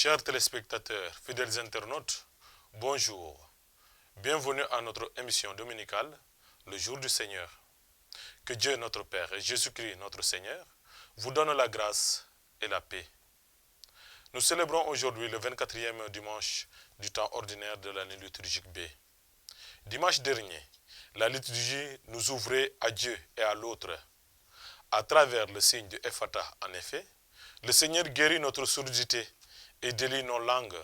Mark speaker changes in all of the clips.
Speaker 1: Chers téléspectateurs, fidèles internautes, bonjour. Bienvenue à notre émission dominicale, le jour du Seigneur. Que Dieu notre Père et Jésus-Christ notre Seigneur vous donnent la grâce et la paix. Nous célébrons aujourd'hui le 24e dimanche du temps ordinaire de l'année liturgique B. Dimanche dernier, la liturgie nous ouvrait à Dieu et à l'autre. À travers le signe du Ephata, en effet, le Seigneur guérit notre surdité et délie nos langues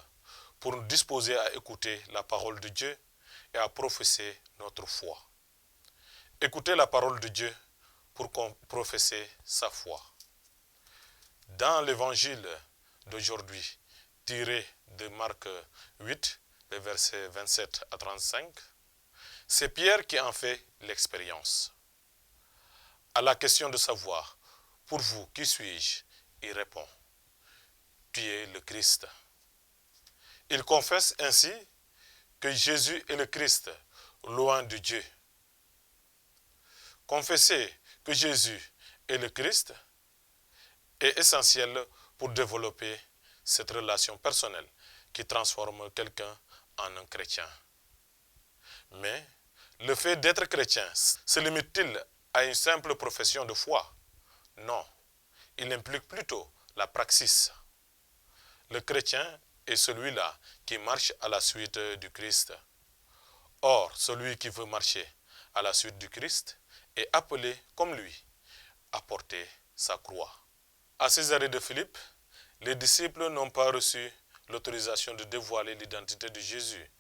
Speaker 1: pour nous disposer à écouter la parole de Dieu et à professer notre foi. Écoutez la parole de Dieu pour professer sa foi. Dans l'évangile d'aujourd'hui, tiré de Marc 8, les versets 27 à 35, c'est Pierre qui en fait l'expérience. À la question de savoir, pour vous, qui suis-je? Il répond, tu es le Christ. Il confesse ainsi que Jésus est le Christ, loin de Dieu. Confesser que Jésus est le Christ est essentiel pour développer cette relation personnelle qui transforme quelqu'un en un chrétien. Mais le fait d'être chrétien se limite-t-il à une simple profession de foi? Non, il implique plutôt la praxis. Le chrétien est celui-là qui marche à la suite du Christ. Or, celui qui veut marcher à la suite du Christ est appelé, comme lui, à porter sa croix. À Césarée de Philippe, les disciples n'ont pas reçu l'autorisation de dévoiler l'identité de Jésus,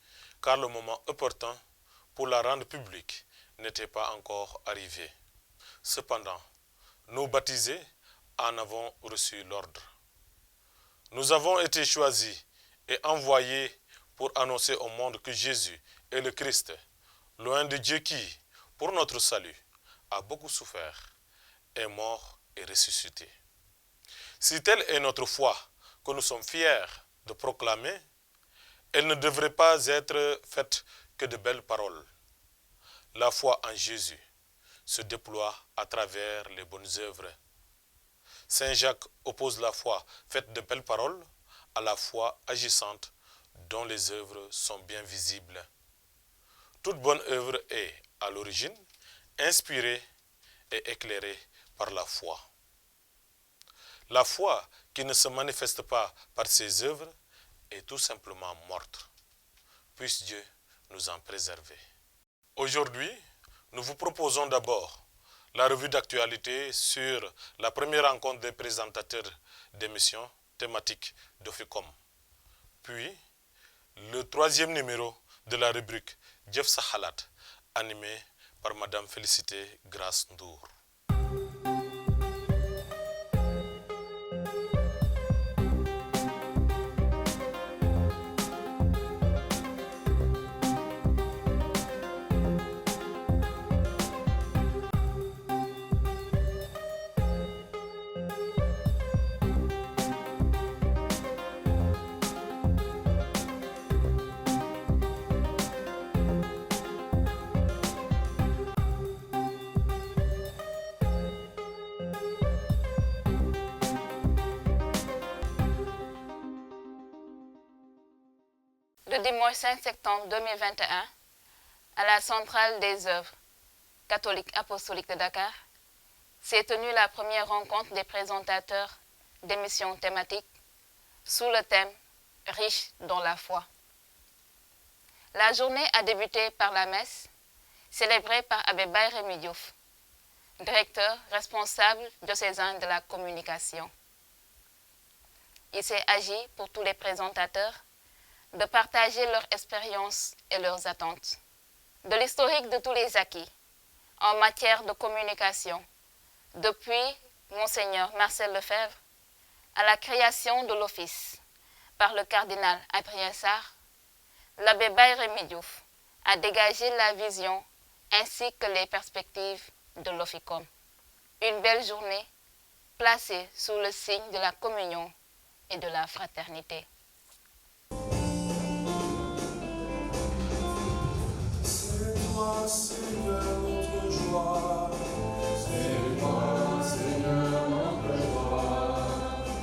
Speaker 1: car le moment opportun pour la rendre publique n'était pas encore arrivé. Cependant, nous baptisés en avons reçu l'ordre. Nous avons été choisis et envoyés pour annoncer au monde que Jésus est le Christ, loin de Dieu qui, pour notre salut, a beaucoup souffert, est mort et ressuscité. Si telle est notre foi que nous sommes fiers de proclamer, elle ne devrait pas être faite que de belles paroles. La foi en Jésus se déploie à travers les bonnes œuvres. Saint Jacques oppose la foi faite de belles paroles à la foi agissante dont les œuvres sont bien visibles. Toute bonne œuvre est, à l'origine, inspirée et éclairée par la foi. La foi qui ne se manifeste pas par ses œuvres est tout simplement morte. Puisse Dieu nous en préserver. Aujourd'hui, nous vous proposons d'abord la revue d'actualité sur la première rencontre des présentateurs d'émissions thématiques d'Oficom. Puis, le 3e numéro de la rubrique Jëf Sa Xalaat, animé par Madame Félicité Grace Ndour.
Speaker 2: Le dimanche 5 septembre 2021, à la centrale des œuvres catholiques apostoliques de Dakar, s'est tenue la première rencontre des présentateurs d'émissions thématiques sous le thème « Riche dans la foi ». La journée a débuté par la messe, célébrée par Abbé Baye-Rémy Diouf, directeur responsable diocésain de la communication. Il s'est agi pour tous les présentateurs de partager leur expérience et leurs attentes, de l'historique de tous les acquis en matière de communication, depuis Monseigneur Marcel Lefebvre à la création de l'office par le cardinal Adrien Sarr, l'abbé Baye-Rémy Diouf a dégagé la vision ainsi que les perspectives de l'Oficom. Une belle journée placée sous le signe de la communion et de la fraternité.
Speaker 3: Seigneur, notre joie, c'est toi, Seigneur, notre joie,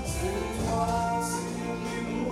Speaker 3: c'est toi, Seigneur, qui nous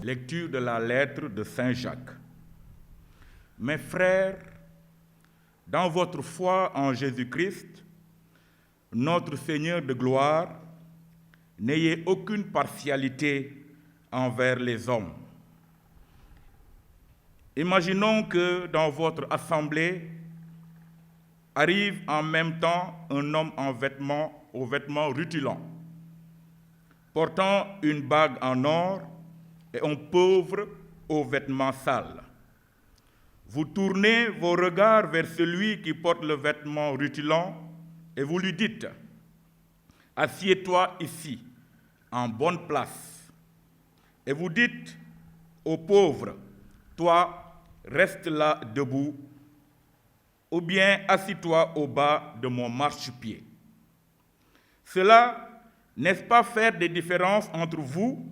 Speaker 4: Lecture de la lettre de Saint Jacques. Mes frères, dans votre foi en Jésus-Christ, notre Seigneur de gloire, n'ayez aucune partialité envers les hommes. Imaginons que dans votre assemblée arrive en même temps un homme aux vêtements rutilants, portant une bague en or et un pauvre aux vêtements sales. Vous tournez vos regards vers celui qui porte le vêtement rutilant et vous lui dites « Assieds-toi ici, en bonne place. » Et vous dites au pauvre « Toi, reste là debout, ou bien assis-toi au bas de mon marchepied. » Cela, n'est-ce pas faire des différences entre vous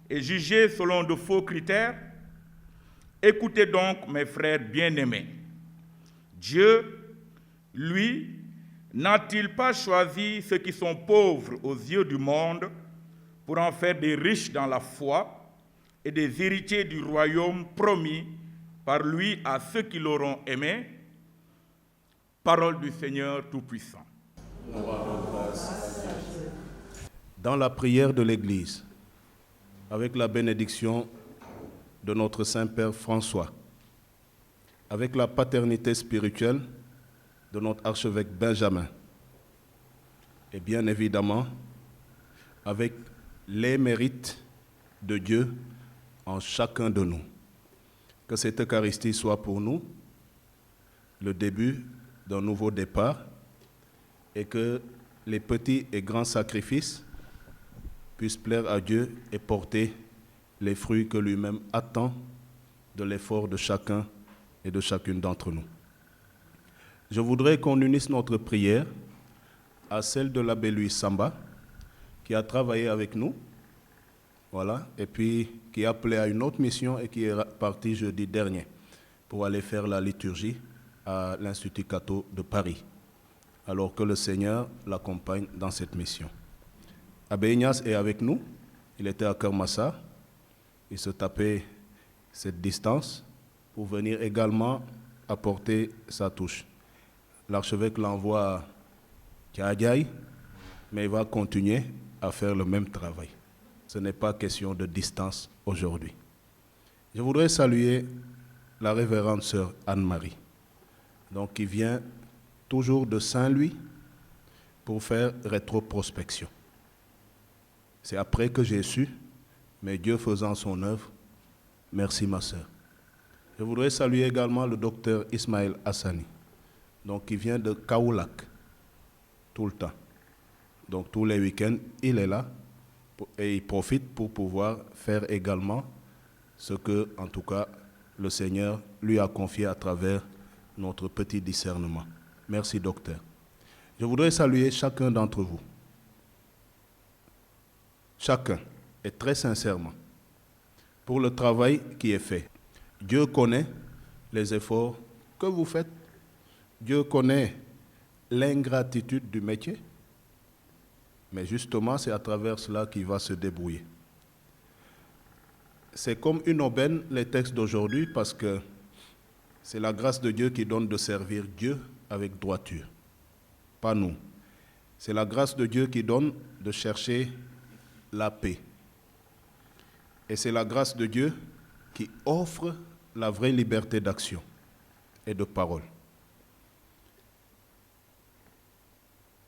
Speaker 4: et juger selon de faux critères? Écoutez donc, mes frères bien-aimés. Dieu, lui, n'a-t-il pas choisi ceux qui sont pauvres aux yeux du monde pour en faire des riches dans la foi et des héritiers du royaume promis par lui à ceux qui l'auront aimé? Parole du Seigneur Tout-Puissant.
Speaker 5: Dans la prière de l'Église, avec la bénédiction de notre Saint-Père François, avec la paternité spirituelle de notre archevêque Benjamin, et bien évidemment, avec les mérites de Dieu en chacun de nous. Que cette Eucharistie soit pour nous le début d'un nouveau départ et que les petits et grands sacrifices puissent plaire à Dieu et porter les fruits que lui-même attend de l'effort de chacun et de chacune d'entre nous. Je voudrais qu'on unisse notre prière à celle de l'abbé Louis Samba, qui a travaillé avec nous, voilà, et puis qui est appelé à une autre mission et qui est parti jeudi dernier pour aller faire la liturgie à l'Institut Cateau de Paris, alors que le Seigneur l'accompagne dans cette mission. Abbé Ignace est avec nous, il était à Kermassa, il se tapait cette distance pour venir également apporter sa touche. L'archevêque l'envoie à Tchadjaï, mais il va continuer à faire le même travail. Ce n'est pas question de distance aujourd'hui. Je voudrais saluer la révérende sœur Anne-Marie, donc qui vient toujours de Saint-Louis pour faire rétroprospection. C'est après que j'ai su, mais Dieu faisant son œuvre, merci ma sœur. Je voudrais saluer également le docteur Ismaël Hassani, donc qui vient de Kaoulak, tout le temps. Donc tous les week-ends, il est là et il profite pour pouvoir faire également ce que, en tout cas, le Seigneur lui a confié à travers notre petit discernement. Merci, docteur. Je voudrais saluer chacun d'entre vous. Chacun, et très sincèrement, pour le travail qui est fait. Dieu connaît les efforts que vous faites. Dieu connaît l'ingratitude du métier. Mais justement, c'est à travers cela qu'il va se débrouiller. C'est comme une aubaine, les textes d'aujourd'hui, parce que c'est la grâce de Dieu qui donne de servir Dieu avec droiture. Pas nous. C'est la grâce de Dieu qui donne de chercher la paix. Et c'est la grâce de Dieu qui offre la vraie liberté d'action et de parole.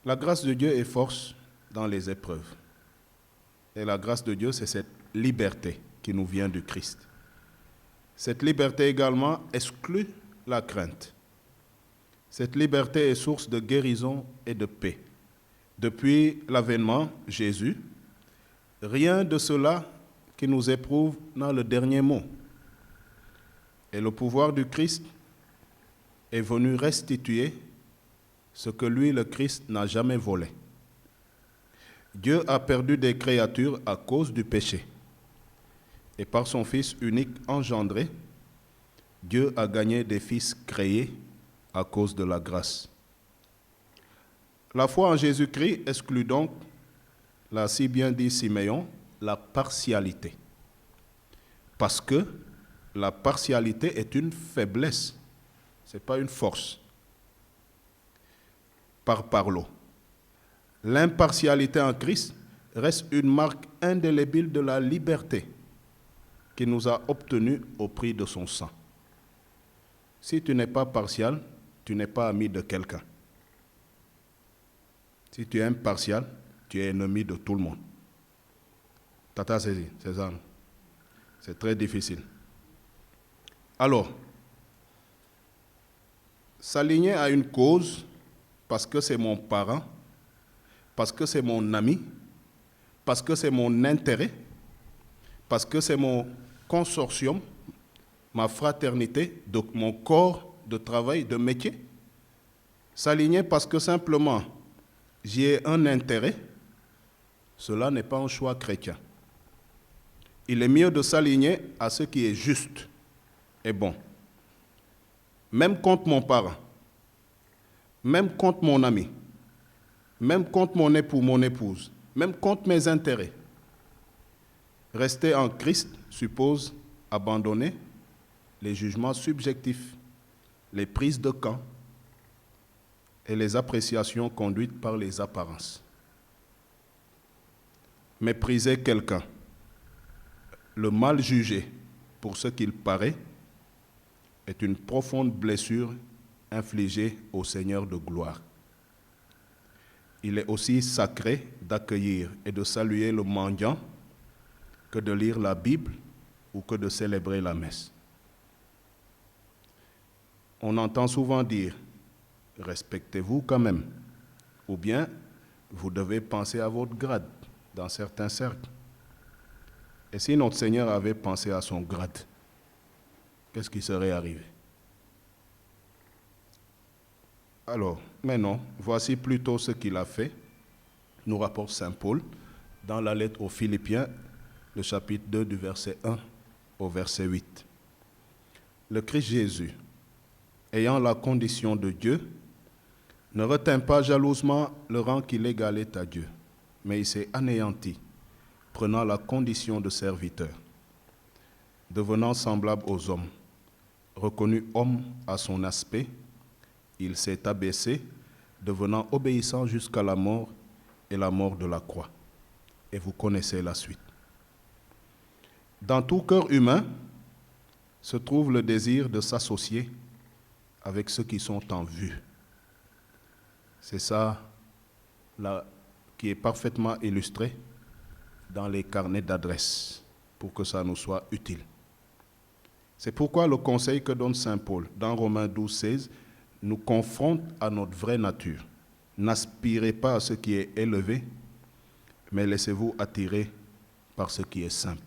Speaker 5: La grâce de Dieu est force dans les épreuves. Et la grâce de Dieu, c'est cette liberté qui nous vient du Christ. Cette liberté également exclut la crainte. Cette liberté est source de guérison et de paix. Depuis l'avènement, Jésus, rien de cela qui nous éprouve n'a le dernier mot. Et le pouvoir du Christ est venu restituer ce que lui, le Christ, n'a jamais volé. Dieu a perdu des créatures à cause du péché. Et par son Fils unique engendré, Dieu a gagné des fils créés à cause de la grâce. La foi en Jésus-Christ exclut donc, l'a si bien dit Siméon, la partialité. Parce que la partialité est une faiblesse, ce n'est pas une force. Par parlo. L'impartialité en Christ reste une marque indélébile de la liberté qu'il nous a obtenue au prix de son sang. Si tu n'es pas partial, tu n'es pas ami de quelqu'un. Si tu es impartial, tu es ennemi de tout le monde. Tata saisi, c'est ça. C'est très difficile. Alors, s'aligner à une cause parce que c'est mon parent, parce que c'est mon ami, parce que c'est mon intérêt, parce que c'est mon consortium, ma fraternité, donc mon corps de travail, de métier. S'aligner parce que simplement j'y ai un intérêt, cela n'est pas un choix chrétien. Il est mieux de s'aligner à ce qui est juste et bon. Même contre mon parent, même contre mon ami, même contre mon époux, mon épouse, même contre mes intérêts. Rester en Christ suppose abandonner les jugements subjectifs, les prises de camp et les appréciations conduites par les apparences. Mépriser quelqu'un, le mal jugé pour ce qu'il paraît, est une profonde blessure infligée au Seigneur de gloire. Il est aussi sacré d'accueillir et de saluer le mendiant que de lire la Bible ou que de célébrer la messe. On entend souvent dire « respectez-vous quand même » ou bien « vous devez penser à votre grade » dans certains cercles. Et si notre Seigneur avait pensé à son grade, qu'est-ce qui serait arrivé? Alors, mais non, voici plutôt ce qu'il a fait, nous rapporte saint Paul dans la lettre aux Philippiens, le chapitre 2 du verset 1 au verset 8. Le Christ Jésus, ayant la condition de Dieu, ne retint pas jalousement le rang qu'il égalait à Dieu, mais il s'est anéanti, prenant la condition de serviteur, devenant semblable aux hommes, reconnu homme à son aspect, il s'est abaissé, devenant obéissant jusqu'à la mort et la mort de la croix. Et vous connaissez la suite. Dans tout cœur humain se trouve le désir de s'associer avec ceux qui sont en vue. C'est ça là, qui est parfaitement illustré dans les carnets d'adresse pour que ça nous soit utile. C'est pourquoi le conseil que donne saint Paul dans Romains 12, 16 nous confronte à notre vraie nature. N'aspirez pas à ce qui est élevé, mais laissez-vous attirer par ce qui est simple.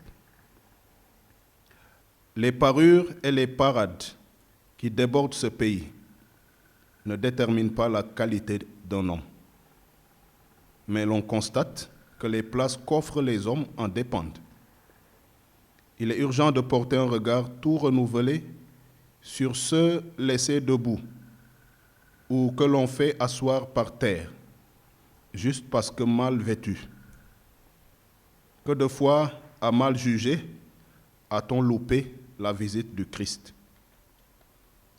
Speaker 5: Les parures et les parades qui débordent ce pays ne déterminent pas la qualité d'un homme. Mais l'on constate que les places qu'offrent les hommes en dépendent. Il est urgent de porter un regard tout renouvelé sur ceux laissés debout ou que l'on fait asseoir par terre, juste parce que mal vêtus. Que de fois, à mal juger, a-t-on loupé la visite du Christ?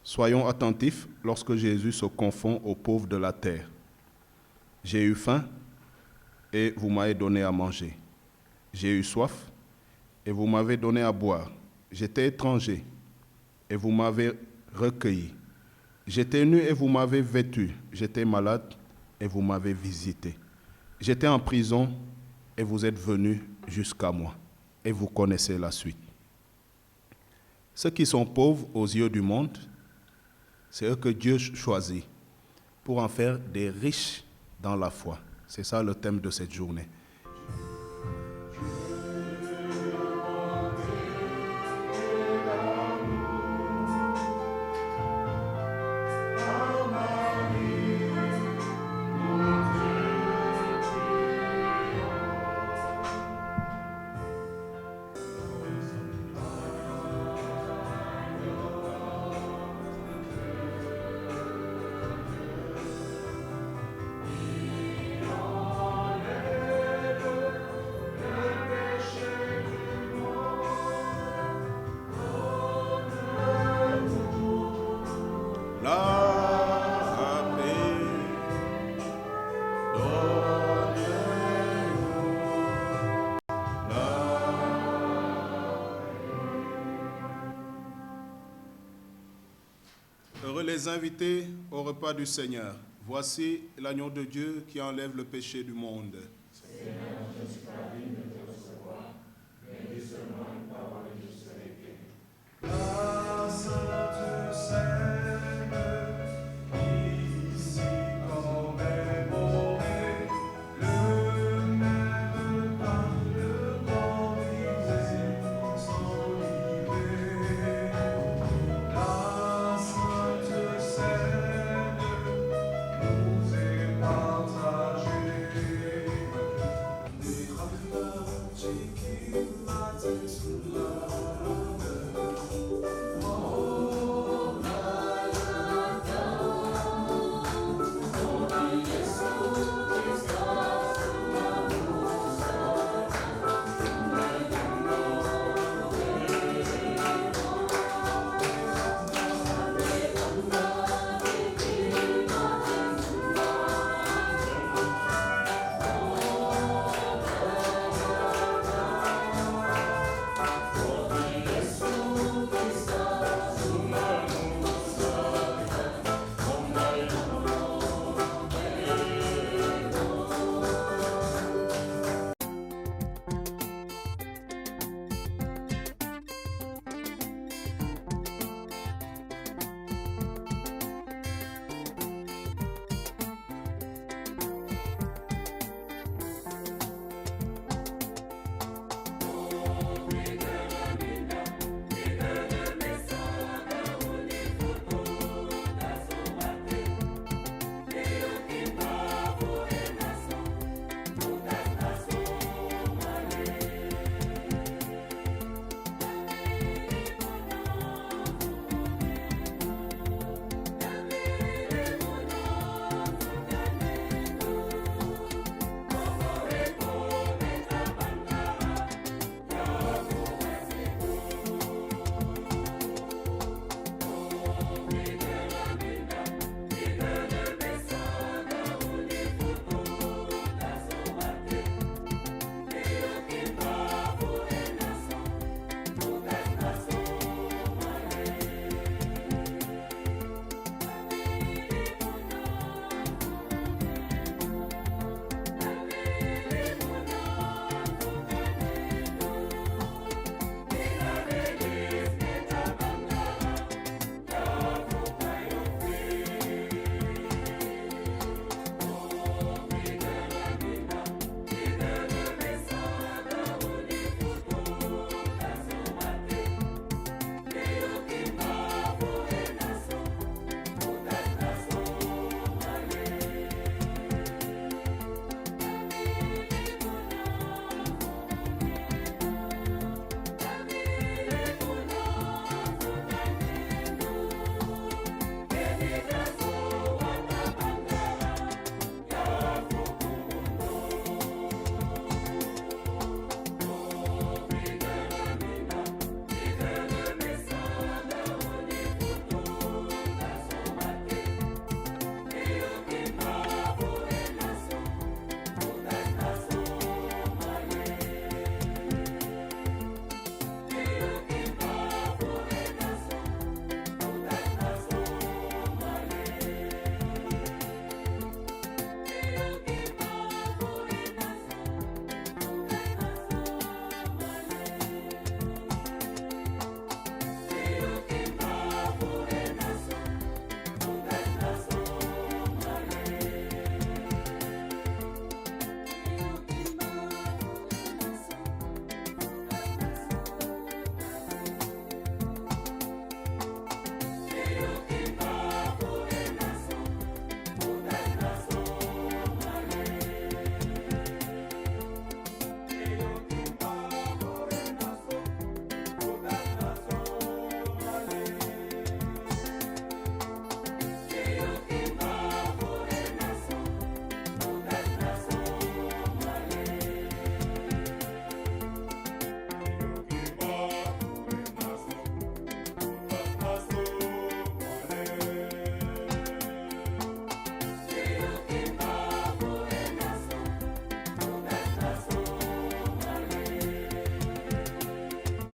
Speaker 5: Soyons attentifs lorsque Jésus se confond aux pauvres de la terre. J'ai eu faim et vous m'avez donné à manger. J'ai eu soif et vous m'avez donné à boire. J'étais étranger et vous m'avez recueilli. J'étais nu et vous m'avez vêtu. J'étais malade et vous m'avez visité. J'étais en prison et vous êtes venus jusqu'à moi. Et vous connaissez la suite. Ceux qui sont pauvres aux yeux du monde, c'est eux que Dieu choisit pour en faire des riches dans la foi. C'est ça le thème de cette journée. Heureux les invités au repas du Seigneur. Voici l'agneau de Dieu qui enlève le péché du monde.
Speaker 3: La Sainte Seine, ici commémorée, le même pain, le baptisé sans livrer. La Sainte Seine nous est partagée.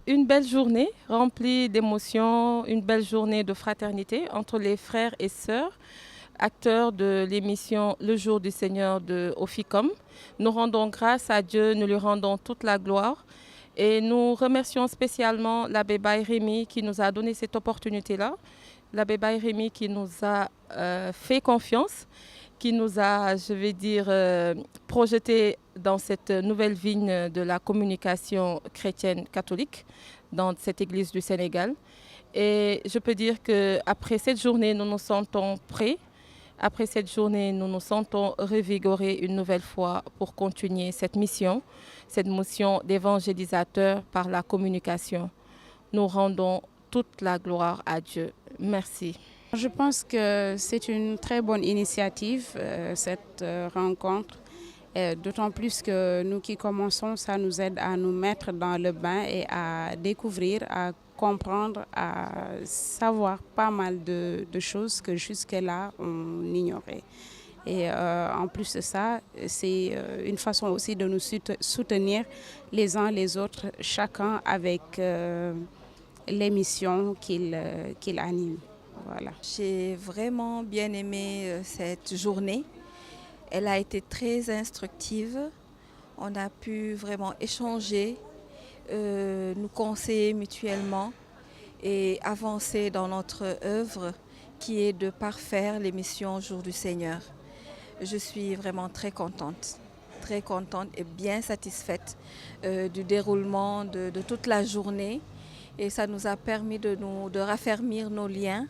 Speaker 6: une belle journée remplie d'émotions, une belle journée de fraternité entre les frères et sœurs, acteurs de l'émission Le Jour du Seigneur de Oficom. Nous rendons grâce à Dieu, nous lui rendons toute la gloire et nous remercions spécialement l'abbé Baye Rémy qui nous a donné cette opportunité-là. L'abbé Baye Rémy qui nous a fait confiance, qui nous a, je vais dire, projeté dans cette nouvelle vigne de la communication chrétienne catholique dans cette église du Sénégal. Et je peux dire qu'après cette journée, nous nous sentons prêts. Après cette journée, nous nous sentons revigorés une nouvelle fois pour continuer cette mission d'évangélisateur par la communication. Nous rendons toute la gloire à Dieu. Merci.
Speaker 7: Je pense que c'est une très bonne initiative, cette rencontre. D'autant plus que nous qui commençons, ça nous aide à nous mettre dans le bain et à découvrir, à comprendre, à savoir pas mal de choses que jusque-là on ignorait. Et en plus de ça, c'est une façon aussi de nous soutenir les uns les autres, chacun avec l'émission qu'il anime. Voilà.
Speaker 8: J'ai vraiment bien aimé cette journée. Elle a été très instructive. On a pu vraiment échanger, nous conseiller mutuellement et avancer dans notre œuvre qui est de parfaire l'émission Jour du Seigneur. Je suis vraiment très contente et bien satisfaite du déroulement de toute la journée. Et ça nous a permis de raffermir nos liens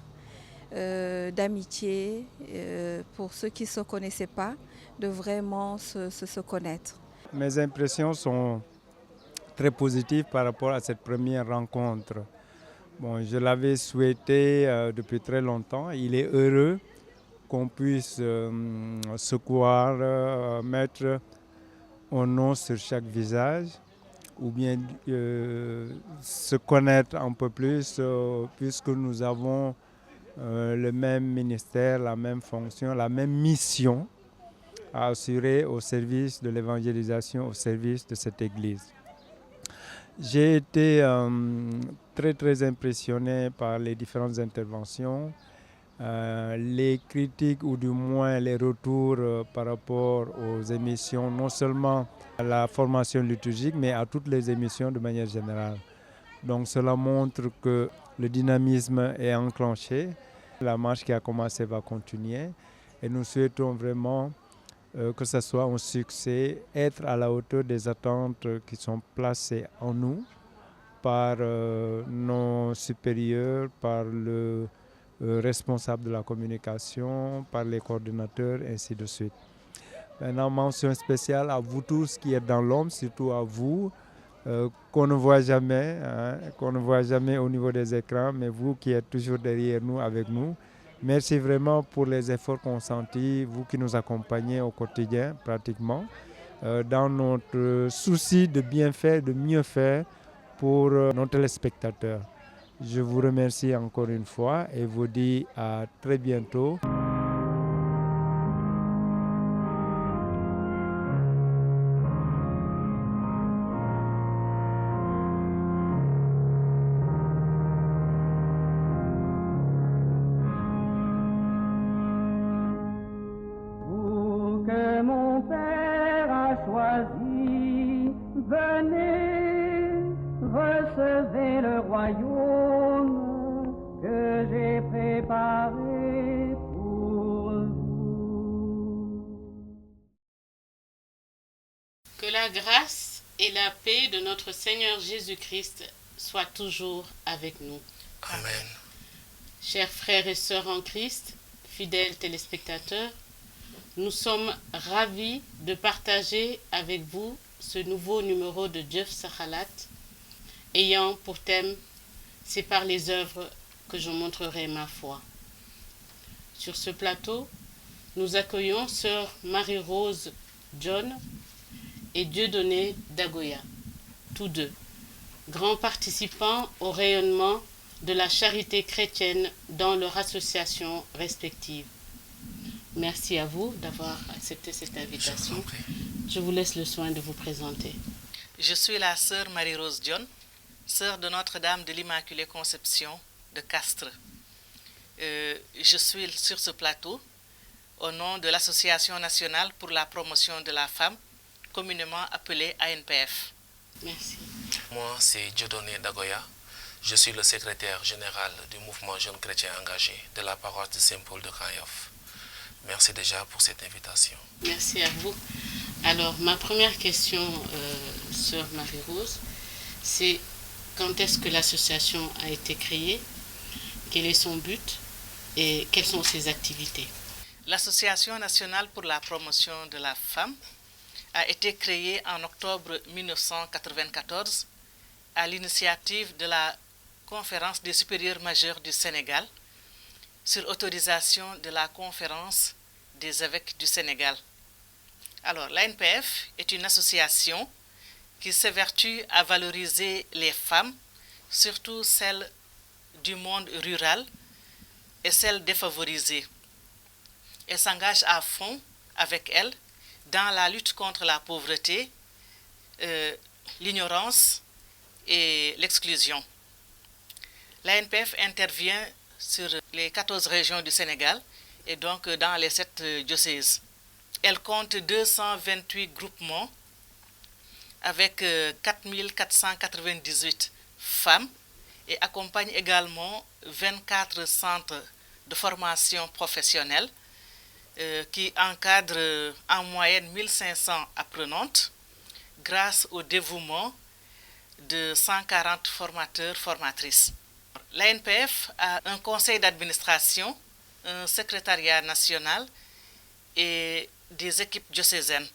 Speaker 8: d'amitié, pour ceux qui ne se connaissaient pas, de vraiment se connaître.
Speaker 9: Mes impressions sont très positives par rapport à cette première rencontre. Bon, je l'avais souhaité depuis très longtemps. Il est heureux qu'on puisse se voir, mettre un nom sur chaque visage, ou bien se connaître un peu plus, puisque nous avons le même ministère, la même fonction, la même mission à assurer au service de l'évangélisation, au service de cette Église. J'ai été très impressionné par les différentes interventions, les critiques ou du moins les retours par rapport aux émissions, non seulement à la formation liturgique, mais à toutes les émissions de manière générale. Donc cela montre que le dynamisme est enclenché. La marche qui a commencé va continuer et nous souhaitons vraiment que ce soit un succès, être à la hauteur des attentes qui sont placées en nous par nos supérieurs, par le responsable de la communication, par les coordinateurs, ainsi de suite. Maintenant, mention spéciale à vous tous qui êtes dans l'ombre, surtout à vous, qu'on ne voit jamais, qu'on ne voit jamais au niveau des écrans, mais vous qui êtes toujours derrière nous, avec nous. Merci vraiment pour les efforts consentis, vous qui nous accompagnez au quotidien pratiquement, dans notre souci de bien faire, de mieux faire pour nos téléspectateurs. Je vous remercie encore une fois et vous dis à très bientôt.
Speaker 3: Vous que mon Père a choisi, venez, recevez le royaume que j'ai préparé pour vous.
Speaker 10: Que la grâce et la paix de notre Seigneur Jésus-Christ soient toujours avec nous.
Speaker 1: Amen.
Speaker 10: Chers frères et sœurs en Christ, fidèles téléspectateurs, nous sommes ravis de partager avec vous ce nouveau numéro de Dieuf Sahalat, ayant pour thème « C'est par les œuvres que je montrerai ma foi ». Sur ce plateau, nous accueillons sœur Marie-Rose John et Dieudonné Dagoya, tous deux, grands participants au rayonnement de la charité chrétienne dans leurs associations respectives. Merci à vous d'avoir accepté cette invitation. Je vous laisse le soin de vous présenter.
Speaker 11: Je suis la sœur Marie-Rose John. sœur de Notre-Dame de l'Immaculée Conception de Castres. Je suis sur ce plateau au nom de l'Association nationale pour la promotion de la femme, communément appelée ANPF.
Speaker 10: Merci.
Speaker 12: Moi, c'est Dieudonné Dagoya. Je suis le secrétaire général du mouvement Jeunes Chrétiens Engagés de la paroisse de Saint-Paul de Grand Yoff. Merci déjà pour cette invitation.
Speaker 10: Merci à vous. Alors, ma première question, sœur Marie-Rose, c'est quand est-ce que l'association a été créée? Quel est son but et quelles sont ses activités?
Speaker 11: L'Association nationale pour la promotion de la femme a été créée en octobre 1994 à l'initiative de la Conférence des supérieurs majeurs du Sénégal sur autorisation de la Conférence des évêques du Sénégal. Alors, l'ANPF est une association qui s'évertue à valoriser les femmes, surtout celles du monde rural et celles défavorisées. Elle s'engage à fond avec elles dans la lutte contre la pauvreté, l'ignorance et l'exclusion. L'ANPF intervient sur les 14 régions du Sénégal et donc dans les 7 diocèses. Elle compte 228 groupements avec 4498 femmes et accompagne également 24 centres de formation professionnelle qui encadrent en moyenne 1500 apprenantes grâce au dévouement de 140 formateurs-formatrices. L'ANPF a un conseil d'administration, un secrétariat national et des équipes diocésaines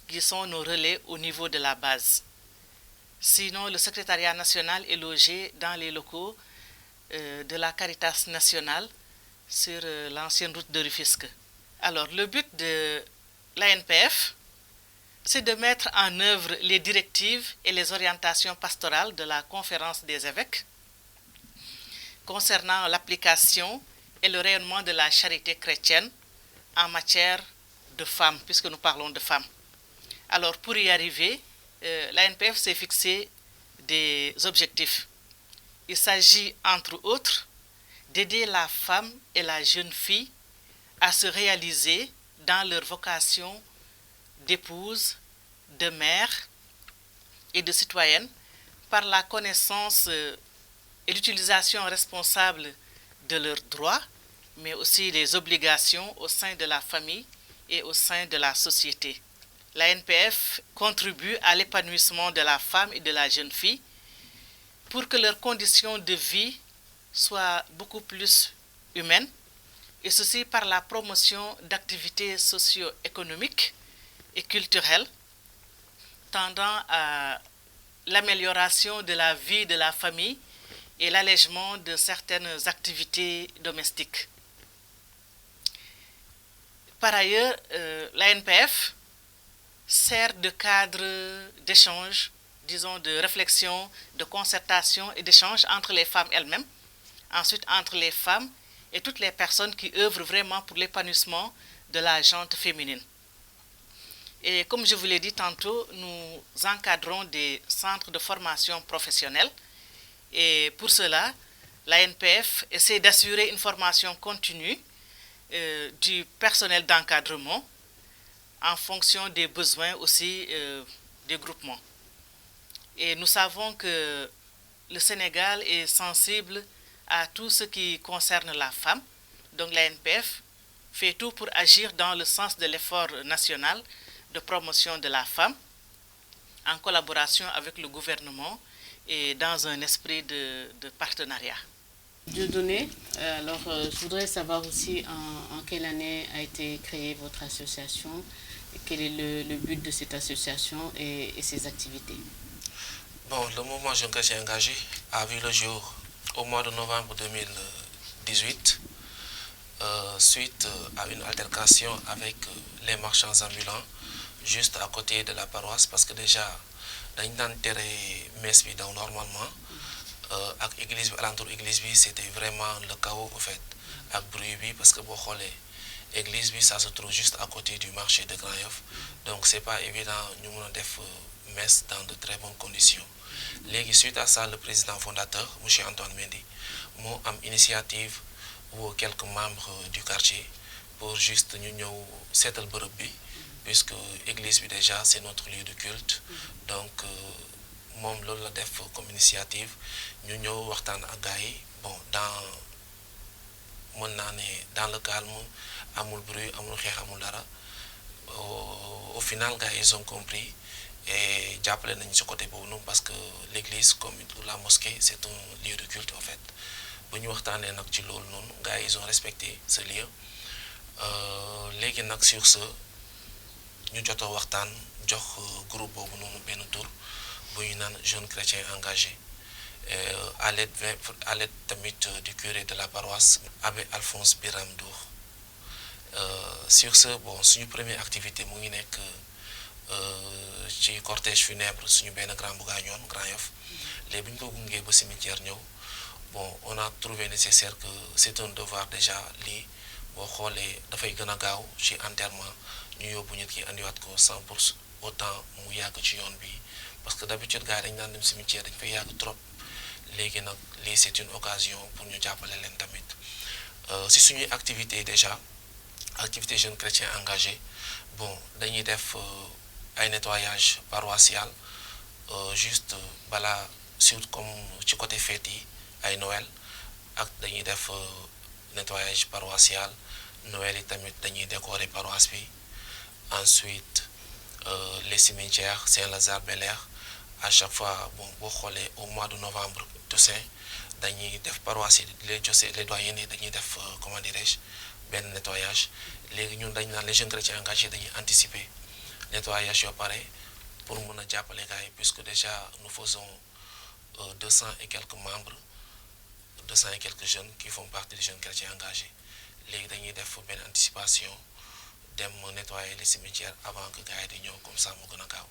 Speaker 11: qui sont nos relais au niveau de la base. Sinon, le secrétariat national est logé dans les locaux de la Caritas nationale sur l'ancienne route de Rufisque. Alors, le but de l'ANPF, c'est de mettre en œuvre les directives et les orientations pastorales de la Conférence des évêques concernant l'application et le rayonnement de la charité chrétienne en matière de femmes, puisque nous parlons de femmes. Alors, pour y arriver, l'ANPF s'est fixé des objectifs. Il s'agit, entre autres, d'aider la femme et la jeune fille à se réaliser dans leur vocation d'épouse, de mère et de citoyenne par la connaissance et l'utilisation responsable de leurs droits, mais aussi des obligations au sein de la famille et au sein de la société. L'ANPF contribue à l'épanouissement de la femme et de la jeune fille pour que leurs conditions de vie soient beaucoup plus humaines, et ceci par la promotion d'activités socio-économiques et culturelles tendant à l'amélioration de la vie de la famille et l'allègement de certaines activités domestiques. Par ailleurs, l'ANPF sert de cadre d'échange, disons de réflexion, de concertation et d'échange entre les femmes elles-mêmes, ensuite entre les femmes et toutes les personnes qui œuvrent vraiment pour l'épanouissement de la gente féminine. Et comme je vous l'ai dit tantôt, nous encadrons des centres de formation professionnelle et pour cela, l'ANPF essaie d'assurer une formation continue du personnel d'encadrement en fonction des besoins aussi des groupements. Et nous savons que le Sénégal est sensible à tout ce qui concerne la femme. Donc l'ANPF fait tout pour agir dans le sens de l'effort national de promotion de la femme en collaboration avec le gouvernement et dans un esprit de partenariat.
Speaker 10: Dieudonné, alors je voudrais savoir aussi en quelle année a été créée votre association et quel est le but de cette association et ses activités.
Speaker 12: Bon, le mouvement Jeunes Chrétiens Engagés a vu le jour au mois de novembre 2018 suite à une altercation avec les marchands ambulants juste à côté de la paroisse parce que déjà dañ daan tere messe bi daw normalement ak église bi alentour église bi c'était vraiment le chaos au fait ak bruit bi parce que boo xoolee église bi ça se trouve juste à côté du marché de Grand Yoff donc c'est pas évident ñu mën a def messe dans de très bonnes conditions Suite à ça, le président fondateur, M. Antoine Mendy, moo am initiative ou quelques membres du quartier pour juste ñu ñëw seetal bërëb bi, puisque l'église bi déjà c'est notre lieu de culte. Donc moom loolu la def comme initiative ñu ñëw waxtaan ak gars yi. Bon, dans le calme, amul bruit, amul xeex, amul dara. Au final, gars ils ont compris et jàppale nañ ci côté boobu noonu parce que l'église comme la mosquée c'est un lieu de culte en fait. Bu ñu waxtaanee nag ci loolu noonu gars ils ont respecté ce lieu. Léegi nag sur ce ñu jotoo waxtaan jox groupe boobu noonu benn tur bu ñu naan jeunes chrétiens engagés. À l'aide tamit du curé de la paroisse Abbé Alphonse Biram Ndour. Sur ce, bon, suñu première activité mu ngi nekk ci cortège funèbre suñu benn grand bu gaañoon Grand Yoff. Léegi bi ñu ko gungee ba cimetière ñëw, bon, on a trouvé nécessaire que c'est un devoir déjà lii boo xoolee dafay gën a gaaw ci enterrement ñu yóbbu nit ki andiwaat ko sans pour autant mu yàgg ci yoon bi parce que d'habitude gars dañ daan dem cimetière dañ fay yàgg trop. Léegi nag lii c'est une occasion pour ñu jàppale leen tamit si suñuy activité déjà activité jeunes chrétiens engagés, bon dañuy def ay nettoyage paroissial juste balaa surtout comme ci côté fête yi ay Noël ak dañuy def nettoyage paroissial Noël yi tamit dañuy décorer paroisse bi. Ensuite les cimetières Saint-Lazare Bel-Air à chaque fois bon boo xoolee au mois de novembre Toussaint dañuy def paroisse les doyens dañuy def comment dirais-je benn nettoyage. Léegi ñun dañ naan les jeunes chrétiens engagés dañuy anticiper nettoyage yoo pare pour mën a jàppale gars yi puisque déjà nous faisons 200 et quelques membres 200 et quelques jeunes qui font partie des jeunes chrétiens engagés. Léegi dañuy def benn anticipation dem nettoyer les cimetières avant que gars yi di ñëw comme ça mu gën a gaaw.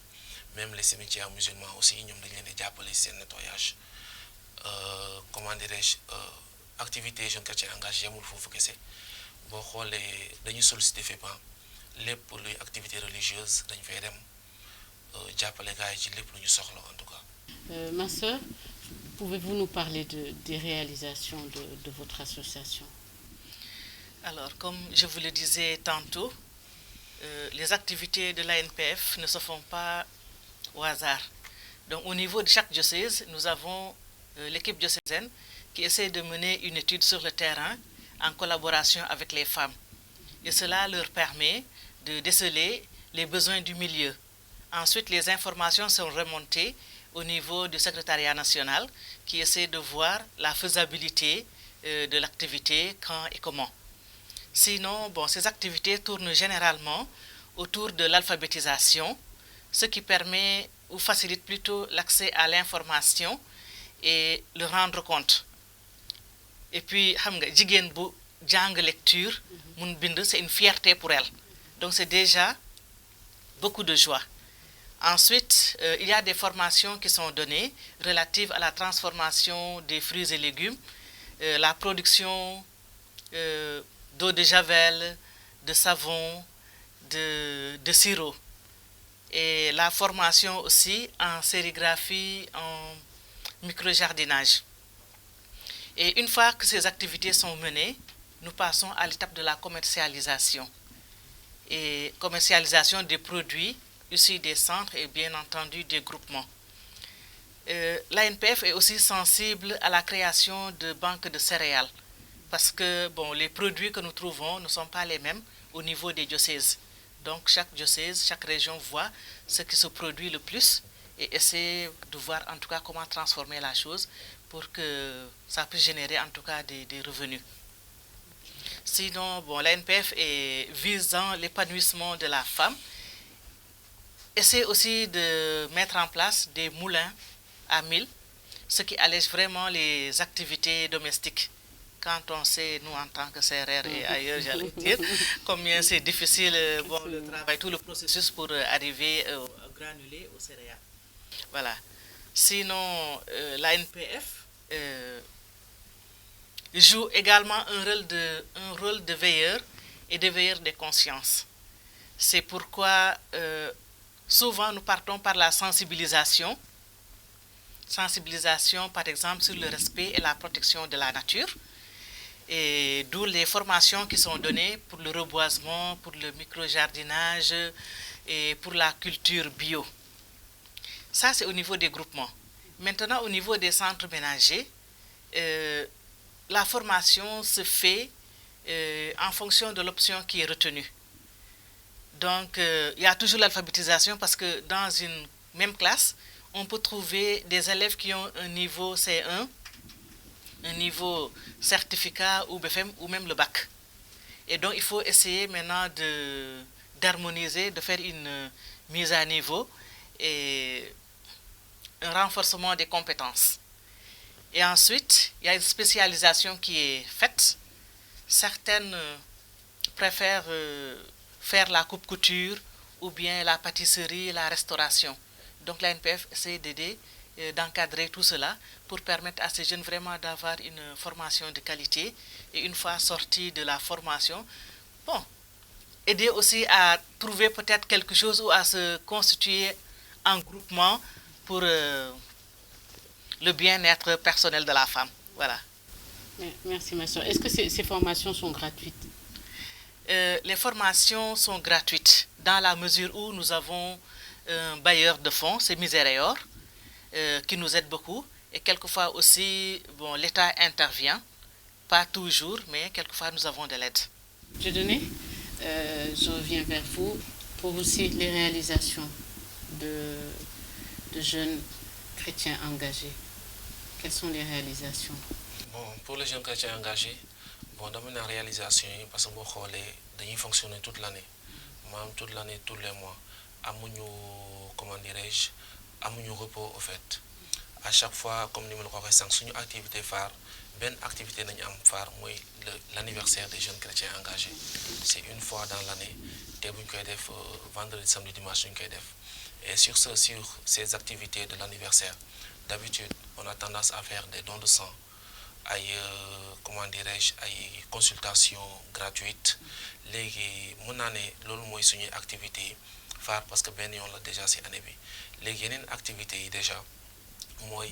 Speaker 12: Même les cimetières musulmans aussi ñoom dañ leen di jàppale seen nettoyage. Comment dirais-je activité jeunes chrétiens engagés yamul foofu kese boo xoolee dañuy solliciter fépp lépp luy activité religieuse dañ fay dem jàppale gars yi ci lépp lu ñu soxla en tout cas.
Speaker 10: Ma sœur, pouvez-vous nous parler des réalisations de votre association?
Speaker 11: Alors, comme je vous le disais tantôt, les activités de l'ANPF ne se font pas au hasard. Donc, au niveau de chaque diocèse, nous avons l'équipe diocésaine qui essaie de mener une étude sur le terrain en collaboration avec les femmes. Et cela leur permet de déceler les besoins du milieu. Ensuite, les informations sont remontées au niveau du secrétariat national qui essaie de voir la faisabilité de l'activité, quand et comment. Sinon, bon, ces activités tournent généralement autour de l'alphabétisation, ce qui permet ou facilite plutôt l'accès à l'information et le rendre compte. Et puis, xam nga jigéen bu jàng lecture mun bind, c'est une fierté pour elle. Donc c'est déjà beaucoup de joie. Ensuite, il y a des formations qui sont données relatives à la transformation des fruits et légumes, la production d'eau de javel, de savon, de sirop. Et la formation aussi en sérigraphie, en microjardinage. Et une fois que ces activités sont menées, nous passons à l'étape de la commercialisation. Et commercialisation des produits issus des centres et bien entendu des groupements. L'ANPF est aussi sensible à la création de banques de céréales parce que bon, les produits que nous trouvons ne sont pas les mêmes au niveau des diocèses. Donc chaque diocèse, chaque région voit ce qui se produit le plus et essaie de voir en tout cas comment transformer la chose pour que ça puisse générer en tout cas des revenus. Sinon, bon, l'ANPF est visant l'épanouissement de la femme, essaie aussi de mettre en place des moulins à mil, ce qui allège vraiment les activités domestiques. Quand on sait, nous en tant que CRR et ailleurs, j'allais dire, combien c'est difficile bon, le travail, tout le processus pour arriver au granulé, aux céréales. Voilà. Sinon, l'ANPF joue également un rôle de veilleur et de veilleur des consciences. C'est pourquoi souvent nous partons par la sensibilisation sensibilisation, par exemple, sur le respect et la protection de la nature. Et d'où les formations qui sont données pour le reboisement, pour le micro-jardinage et pour la culture bio. Ça, c'est au niveau des groupements. Maintenant, au niveau des centres ménagers, la formation se fait en fonction de l'option qui est retenue. Donc, il y a toujours l'alphabétisation parce que dans une même classe, on peut trouver des élèves qui ont un niveau C1, un niveau certificat ou BFM ou même le bac. Et donc, il faut essayer maintenant d'harmoniser, de faire une mise à niveau et un renforcement des compétences. Et ensuite, il y a une spécialisation qui est faite. Certaines préfèrent faire la coupe-couture ou bien la pâtisserie, la restauration. Donc l'ANPF essaie d'aider, d'encadrer tout cela pour permettre à ces jeunes vraiment d'avoir une formation de qualité et une fois sortis de la formation, bon, aider aussi à trouver peut-être quelque chose ou à se constituer en groupement pour le bien-être personnel de la femme. Voilà.
Speaker 10: Merci ma soeur. Est-ce que ces formations sont gratuites?
Speaker 11: Les formations sont gratuites dans la mesure où nous avons un bailleur de fonds, c'est Misereor, qui nous aide beaucoup. Et quelquefois aussi, bon, l'État intervient, pas toujours, mais quelquefois nous avons de l'aide.
Speaker 10: Je reviens vers vous pour aussi les réalisations de jeunes chrétiens engagés. Quelles sont les réalisations?
Speaker 12: Bon, pour les jeunes chrétiens engagés, bon, dans la réalisation, parce que nous fonctionnons toute l'année, même toute l'année, tous les mois. Comment dirais-je, amuñu repos au fait. À chaque fois, comme nous le disons, sur une activité phare, une activité phare, l'anniversaire des jeunes chrétiens engagés. C'est une fois dans l'année, vendredi, samedi, dimanche. Et sur ces activités de l'anniversaire, d'habitude, on a tendance à faire des dons de sang, comment dirais-je, consultations gratuites. Mon année, c'est une activité phare parce que on l'a déjà cette année. Les activités déjà, moi,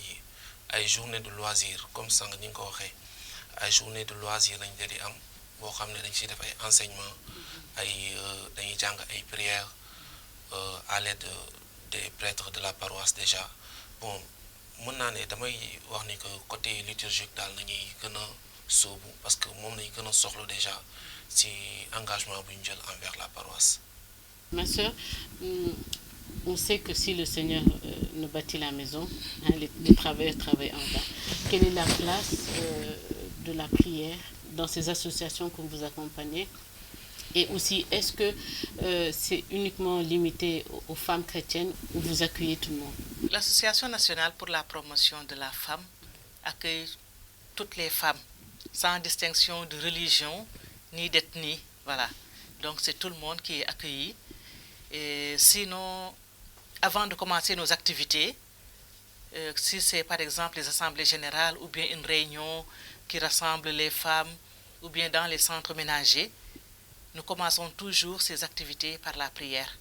Speaker 12: ay journée de loisirs comme ça nga ko waxé ay journée de loisirs lañ dédi am bo xamné dañ ci def ay enseignements ay dañuy jang ay prières à l'aide des prêtres de la paroisse déjà. Bon, mën naa ne damay wax ni que côté liturgique daal nañuy gën a sóobu parce que moom nañu gën a soxla déjà ci engagement bu ñu jël envers la paroisse.
Speaker 10: Ma sœur, on sait que si le Seigneur ne bâtit la maison, hein, les travailleurs travaillent en vain. Quelle est la place de la prière dans ces associations que vous accompagnez? Et aussi, est-ce que c'est uniquement limité aux femmes chrétiennes ou vous accueillez tout le monde?
Speaker 11: L'Association nationale pour la promotion de la femme accueille toutes les femmes, sans distinction de religion ni d'ethnie. Voilà. Donc c'est tout le monde qui est accueilli. Et sinon, avant de commencer nos activités, si c'est par exemple les assemblées générales ou bien une réunion qui rassemble les femmes ou bien dans les centres ménagers, nous commençons toujours ces activités par la prière.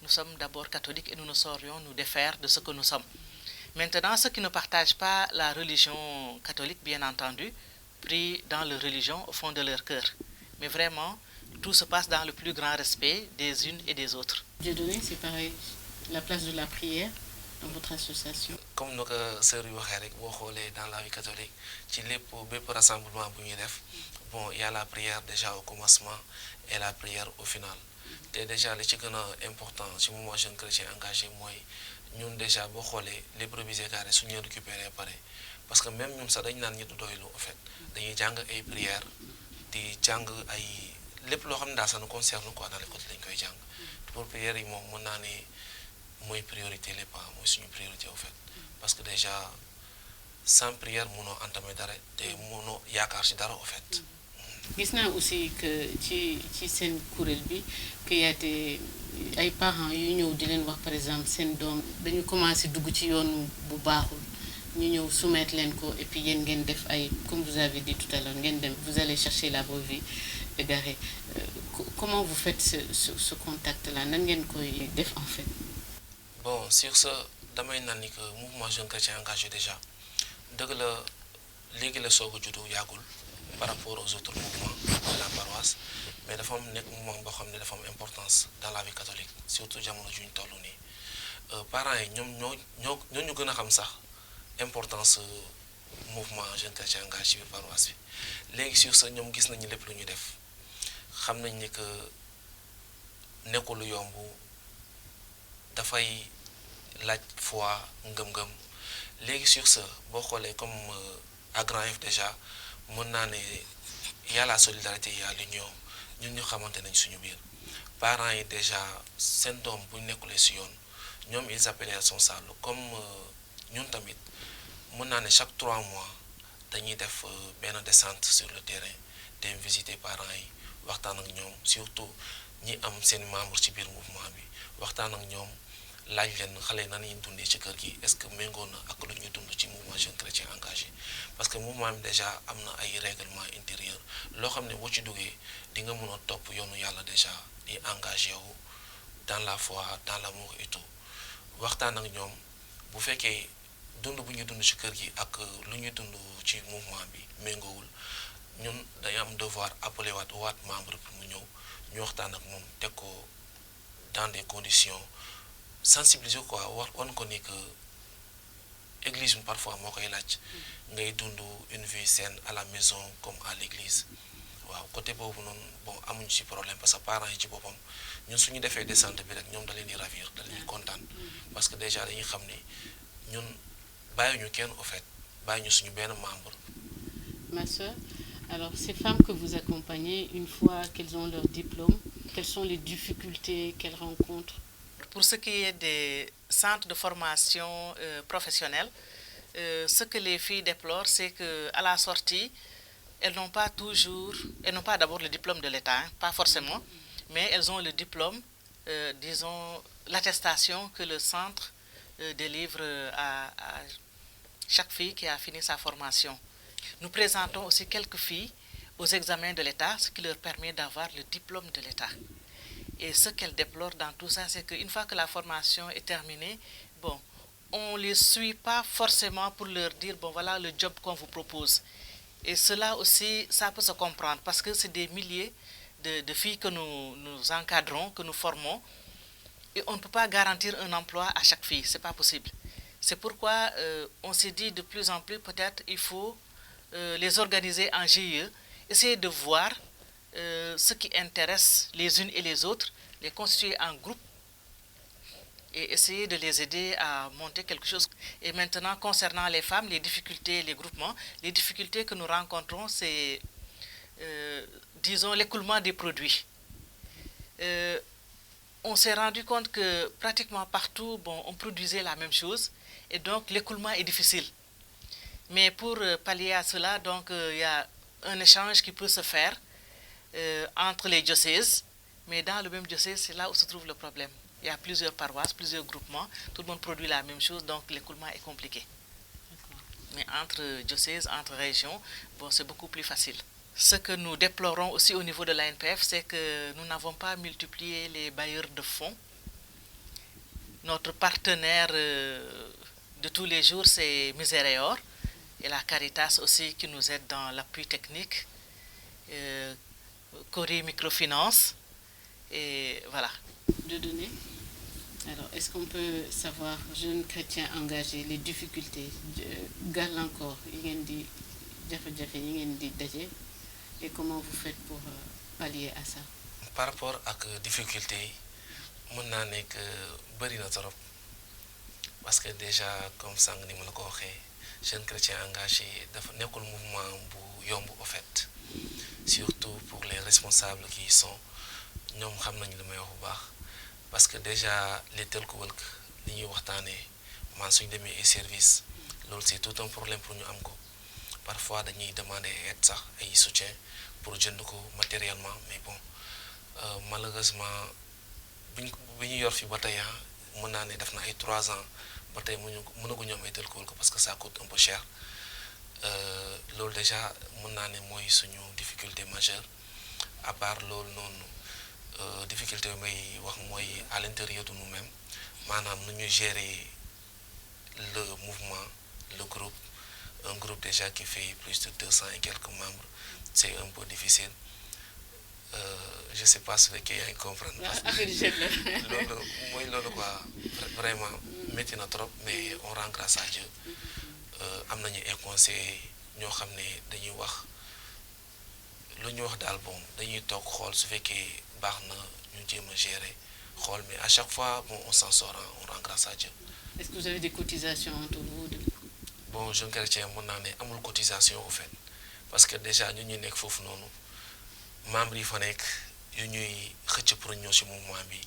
Speaker 11: Nous sommes d'abord catholiques et nous ne saurions nous défaire de ce que nous sommes. Maintenant, ceux qui ne partagent pas la religion catholique, bien entendu, prient dans leur religion au fond de leur cœur. Mais vraiment, tout se passe dans le plus grand respect des unes et des autres.
Speaker 10: Dieudonné, c'est pareil, la place de la prière dans votre association.
Speaker 12: Comme nous sœurs dans la vie catholique, rassemblement bon, il y a la prière déjà au commencement et la prière au final. Et déjà, les choses importantes, si moi jeune chrétien engagé, moi, nous déjà les brebis égarées sont récupérées parce que même nous ça dañ nan ñi doylu en fait dañuy jang ay prières di jang ay lepp lo xamne da ça nous concerne quoi dans les côtés lañ koy jang pour prière yi mom mën na né moy priorité les pas moy suñu priorité en fait parce que déjà sans prière mëno entamer dara té mëno yaakar ci dara en fait.
Speaker 10: Gis naa aussi que ci seen kuréel bi que y a ay parents yu ñëw di leen wax par exemple seen doom dañu commencé dugg ci yoon bu baaxul ñu ñëw soumettre leen ko et puis yéen ngeen def ay comme vous avez dit tout à l'heure ngeen dem vous allez chercher la brebis égarée. Comment vous faites ce contact là nan ngeen koy def en fait?
Speaker 12: Bon, sur ce damay naan ni que mouvement jeune chrétien engagé déjà dëgg la léegi la soog a juddu yàggul par rapport aux autres mouvements de la paroisse mais dafa am nekk mouvement boo xam ne dafa am importance dans la vie catholique surtout jamono ju ñu toll nii parents yi ñoo ñu gën a xam sax importance mouvement jeune chrétien engagé ci biir paroisse bi léegi sur ça ñoom gis nañu lépp lu ñuy def xam nañ ni que nekkul lu yomb dafay laaj foi ngëm-ngëm léegi sur ça boo xoolee comme à Grand Yoff déjà mën naa ne y a la solidarité y a l'union ñun ñu xamante nañ suñu biir parents yi déjà seen doom bu ñu nekkulee si yoon ñoom ils appellent responsables comme ñun tamit mën naa ne chaque 3 mois dañuy def benn descente sur le terrain dem visiter parents yi waxtaan ak ñoom surtout ñi am seen membre ci biir mouvement bi waxtaan ak ñoom laaj leen xale yi nan ñuy dundee ci kër gi est-ce que méngoo na ak lu ñuy dund ci mouvement jeune chrétien engagé parce que mouvement bi déjà am na ay règlement intérieur loo xam ne boo ci duggee di nga mën a topp yoonu yàlla déjà di engagé wu dans la foi dans l'amour et tout waxtaan ak ñoom bu fekkee dund bu ñuy dund ci kër gi ak lu ñuy dund ci mouvement bi méngoowul ñun dañu am devoir appeler waat membre pour mu ñëw ñu waxtaan ak moom teg ko dans des conditions sensibiliser quoi wan ko ni que église bi parfois moo koy laaj ngay dund une vie saine à la maison comme à l'église waaw côté boobu noonu bon amuñu ci problème parce que parents yi ci boppam ñun suñu defee descente bi rek ñoom da leen di ravir da leen di kontaan parce que déjà dañuy xam ni ñun bàyyiwuñu kenn au fait bàyyiwuñu suñu benn membre.
Speaker 10: Ma sœur, alors ces femmes que vous accompagnez, une fois qu'elles ont leur diplôme, quelles sont les difficultés qu'elles rencontrent?
Speaker 11: Pour ce qui est des centres de formation professionnelle, ce que les filles déplorent, c'est qu'à la sortie, elles n'ont pas d'abord le diplôme de l'État, hein, pas forcément, mais elles ont le diplôme, disons, l'attestation que le centre délivre à chaque fille qui a fini sa formation. Nous présentons aussi quelques filles aux examens de l'État, ce qui leur permet d'avoir le diplôme de l'État. Et ce qu'elles déplorent dans tout ça, c'est qu'une fois que la formation est terminée, bon, on ne les suit pas forcément pour leur dire, bon, voilà le job qu'on vous propose. Et cela aussi, ça peut se comprendre, parce que c'est des milliers de filles que nous encadrons, que nous formons, et on ne peut pas garantir un emploi à chaque fille, ce n'est pas possible. C'est pourquoi on s'est dit de plus en plus, peut-être, il faut les organiser en GIE, essayer de voir ce qui intéresse les unes et les autres, les constituer en groupe et essayer de les aider à monter quelque chose. Et maintenant, concernant les femmes, les difficultés, les groupements, les difficultés que nous rencontrons, c'est, disons, l'écoulement des produits. On s'est rendu compte que pratiquement partout, bon, on produisait la même chose et donc l'écoulement est difficile. Mais pour pallier à cela, donc, il y a un échange qui peut se faire entre les diocèses, mais dans le même diocèse, c'est là où se trouve le problème. Il y a plusieurs paroisses, plusieurs groupements, tout le monde produit la même chose, donc l'écoulement est compliqué. Mais entre diocèses, entre régions, bon, c'est beaucoup plus facile. Ce que nous déplorons aussi au niveau de l'ANPF, c'est que nous n'avons pas multiplié les bailleurs de fonds. Notre partenaire de tous les jours, c'est Miséréor, et la Caritas aussi qui nous aide dans l'appui technique, Cori Microfinance, et voilà.
Speaker 10: De données. Alors, est-ce qu'on peut savoir, jeunes chrétiens engagés, les difficultés, encore, et comment vous faites pour pallier à ça?
Speaker 12: Par rapport à la difficulté, je sais que c'est trop. Parce que déjà, comme ça, je l'ai dit, jeunes chrétiens engagés, c'est un mouvement au fait. Surtout pour les responsables qui y sont. Nous savons le meilleur. Parce que déjà, les telcos, les mensonges et services, c'est tout un problème pour nous. Parfois, nous demandons aide et soutien pour nous matériellement. Mais bon, malheureusement, si nous avons fait des 3 ans, nous avons fait parce que ça coûte un peu cher. Déjà, nous avons une difficulté majeure. À part difficulté à l'intérieur de nous-mêmes, nous gérer le mouvement, le groupe, un groupe déjà qui fait plus de 200 et quelques membres, c'est un peu difficile. Je ne sais pas ce que vous comprenez. Vraiment, maintenant trop, mais on rend grâce à Dieu. Am nañu ay conseils ñoo xam ne dañuy wax lu ñu wax daal bon dañuy toog xool su fekkee baax na ñu jéem a gérer xool mais à chaque fois bon on s'en sort, on rend grâce à Dieu.
Speaker 10: Est-ce que vous avez des cotisations entre vous?
Speaker 12: Bon jeune chrétien mën naa ne amul cotisation au fait parce que déjà ñun ñu nekk foofu noonu membres yi fa nekk yu ñuy xëcc pour ñëw ci mouvement bi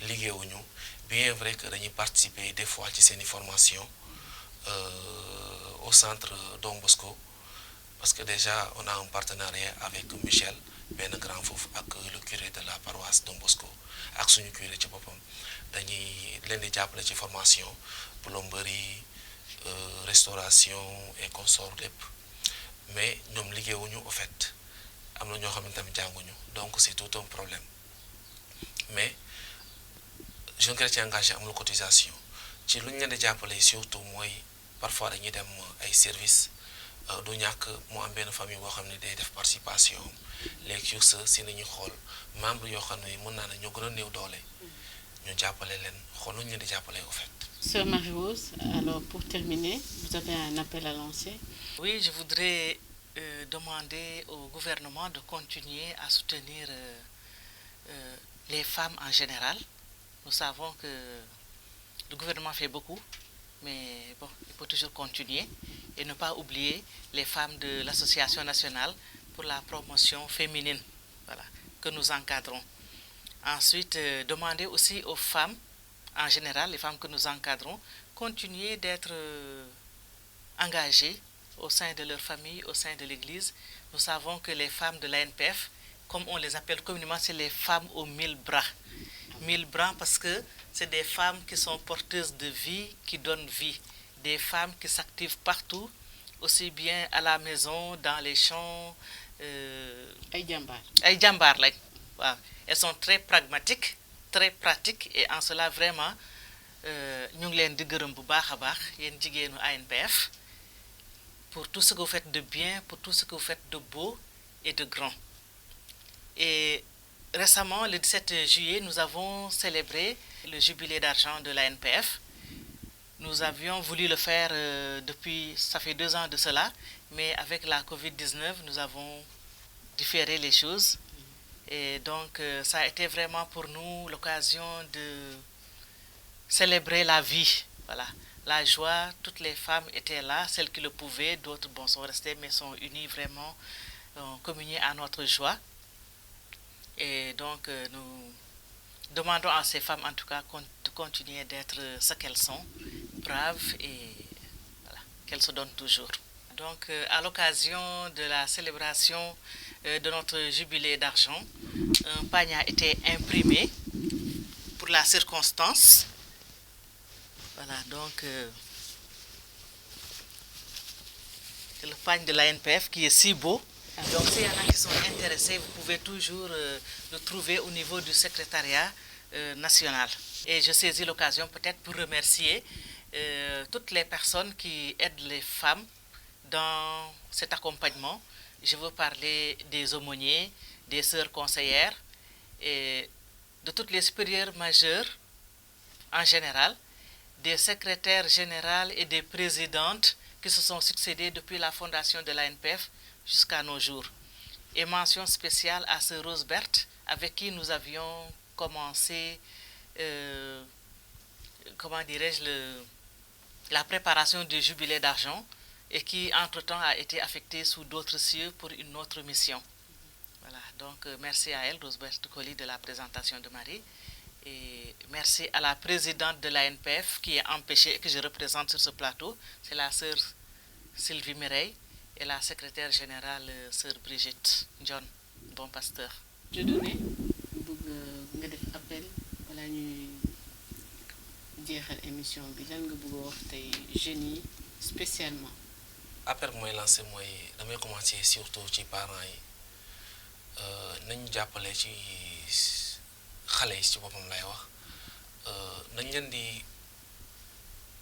Speaker 12: liggéeyuñu bien vrai que dañuy participer des fois ci seeni formation au centre Don Bosco parce que déjà on a un partenariat avec Michel ben grand foofu ak le curé de la paroisse Don Bosco ak suñu curé ci boppam dañuy leen di jàppale ci formation plomberie restauration et consort lépp mais ñoom liggéeyuñu au fait am na ñoo xam ne tamit jànguñu donc c'est tout un problème mais jeune chrétien engagé amul cotisation ci lu ñu leen di jàppale surtout mooy parfois dañuy dem ay services du ñàkk mu am benn famille boo xam ne day def participation léegi sur ce si nañuy xool membre yoo xam ne mën naa ne ñoo gën a néew doole ñu jàppale leen xool lu ñu leen di jàppale au fait.
Speaker 10: Sœur Marie-Rose, alors pour terminer, vous avez un appel à lancer?
Speaker 11: Oui, je voudrais demander au gouvernement de continuer à soutenir les femmes en général. Nous savons que le gouvernement fait beaucoup, mais bon, il faut toujours continuer et ne pas oublier les femmes de l'Association nationale pour la promotion féminine, voilà, que nous encadrons. Ensuite, demander aussi aux femmes, en général, les femmes que nous encadrons, continuer d'être engagées au sein de leur famille, au sein de l'Église. Nous savons que les femmes de l'ANPF, comme on les appelle communément, c'est les femmes aux 1000 bras. 1000 bras parce que c'est des femmes qui sont porteuses de vie, qui donnent vie. Des femmes qui s'activent partout, aussi bien à la maison, dans les champs.
Speaker 10: Ay
Speaker 11: jambar lañ. Waaw. Elles sont très pragmatiques, très pratiques et en cela vraiment ñu ngi leen di gërëm bu baax a baax yéen jigéenu ANPF pour tout ce que vous faites de bien, pour tout ce que vous faites de beau et de grand. Et récemment, le 17 juillet, nous avons célébré le jubilé d'argent de l'ANPF. Nous avions voulu le faire depuis, ça fait 2 ans de cela, mais avec la Covid-19, nous avons différé les choses. Et donc, ça a été vraiment pour nous l'occasion de célébrer la vie. Voilà, la joie, toutes les femmes étaient là, celles qui le pouvaient, d'autres bon, sont restées, mais sont unies vraiment, communiées à notre joie. Et donc, nous demandons à ces femmes, en tout cas, de continuer d'être ce qu'elles sont, braves et voilà, qu'elles se donnent toujours. Donc, à l'occasion de la célébration de notre jubilé d'argent, un panier a été imprimé pour la circonstance. Voilà, donc, c'est le panier de l'ANPF qui est si beau. Donc, s'il y en a qui sont intéressés, vous pouvez toujours le trouver au niveau du secrétariat national. Et je saisis l'occasion peut-être pour remercier toutes les personnes qui aident les femmes dans cet accompagnement. Je veux parler des aumôniers, des sœurs conseillères et de toutes les supérieures majeures en général, des secrétaires générales et des présidentes qui se sont succédées depuis la fondation de l'ANPF jusqu'à nos jours. Et mention spéciale à sœur Rose Berthe, avec qui nous avions commencé, comment dirais-je, la préparation du jubilé d'argent et qui, entre-temps, a été affectée sous d'autres cieux pour une autre mission. Voilà, donc merci à elle, Rose Berthe Colli, de la présentation de Marie. Et merci à la présidente de l'ANPF qui est empêchée et que je représente sur ce plateau, c'est la sœur Sylvie Mireille. Et la secrétaire générale, sœur Brigitte John, bon pasteur.
Speaker 10: Je donnais nga def appel wala ñuy jeexal émission bi lan nga bëgg wax tey jeunes yi spécialement.
Speaker 12: Appel mooy lancé mooy damay commencer surtout ci parents yi nañu jàppale ci xale yi ci boppam lay wax nañ leen di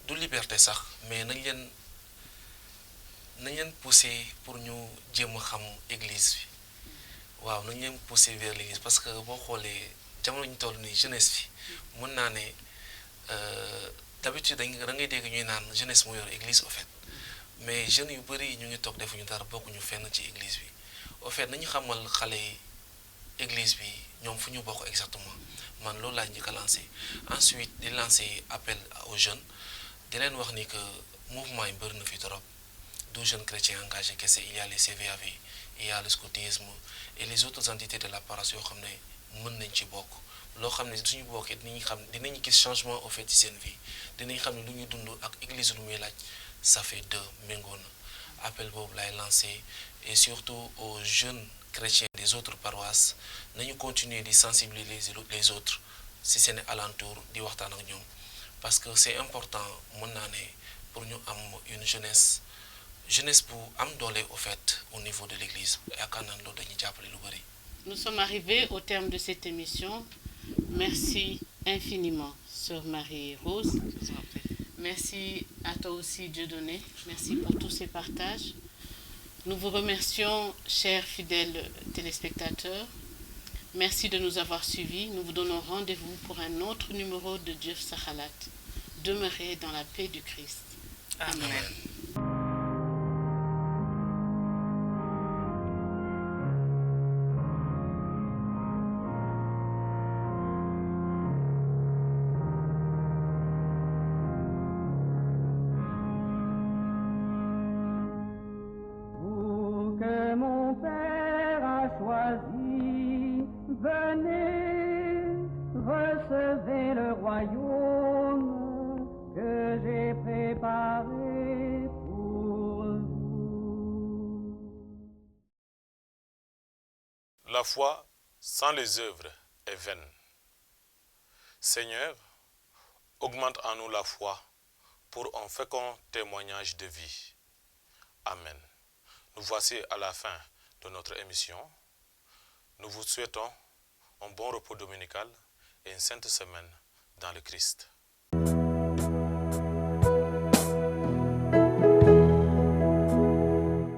Speaker 12: du liberté sax mais nañ leen pousser pour ñu jéem a xam église bi waaw nañ leen pousser vers l'église parce que boo xoolee jamono ñu toll nii jeunesse bi mën naa ne d'habitude da ngay dégg ñuy naan jeunesse moo yor église au fait mais jeunes yu bëri ñu ngi toog defuñu dara bokkuñu fenn ci église bi au fait nañu xamal xale yi église bi ñoom fu ñu bokk exactement man loolu laa njëkk a lancé ensuite di lancer appel aux jeunes di leen wax ni que mouvement yi bëri na fi trop 12 jeunes chrétiens engagés kese il y a les CVAV il y a le scoutisme et les autres entités de la paroisse yoo xam ne mën nañ ci bokk loo xam ne suñu bokkee dinañ gis changement au fait ci seen vie dinañ xam ne lu ñuy dund ak église lu muy laaj ça fait deux méngoo na appel boobu lay lancé et surtout aux jeunes chrétiens des autres paroisses nañu continuer di sensibiliser les autres si seen alentour di waxtaan ak ñoom parce que c'est important mën naa ne pour ñu am une jeunesse bu am doole au fait au niveau de l'église yaakaar naa loolu dañuy jàppale lu bari.
Speaker 10: Nous sommes arrivés au terme de cette émission. Merci infiniment, Sœur Marie-Rose. Merci à toi aussi, Dieudonné. Merci pour tous ces partages. Nous vous remercions, chers fidèles téléspectateurs. Merci de nous avoir suivis. Nous vous donnons rendez-vous pour un autre numéro de Dieuf Sakhalat. Demeurez dans la paix du Christ. Amen.
Speaker 3: Venez, recevez le royaume que j'ai préparé pour vous.
Speaker 1: La foi sans les œuvres est vaine. Seigneur, augmente en nous la foi pour un fécond témoignage de vie. Amen. Nous voici à la fin de notre émission. Nous vous souhaitons un bon repos dominical et une sainte semaine dans le Christ.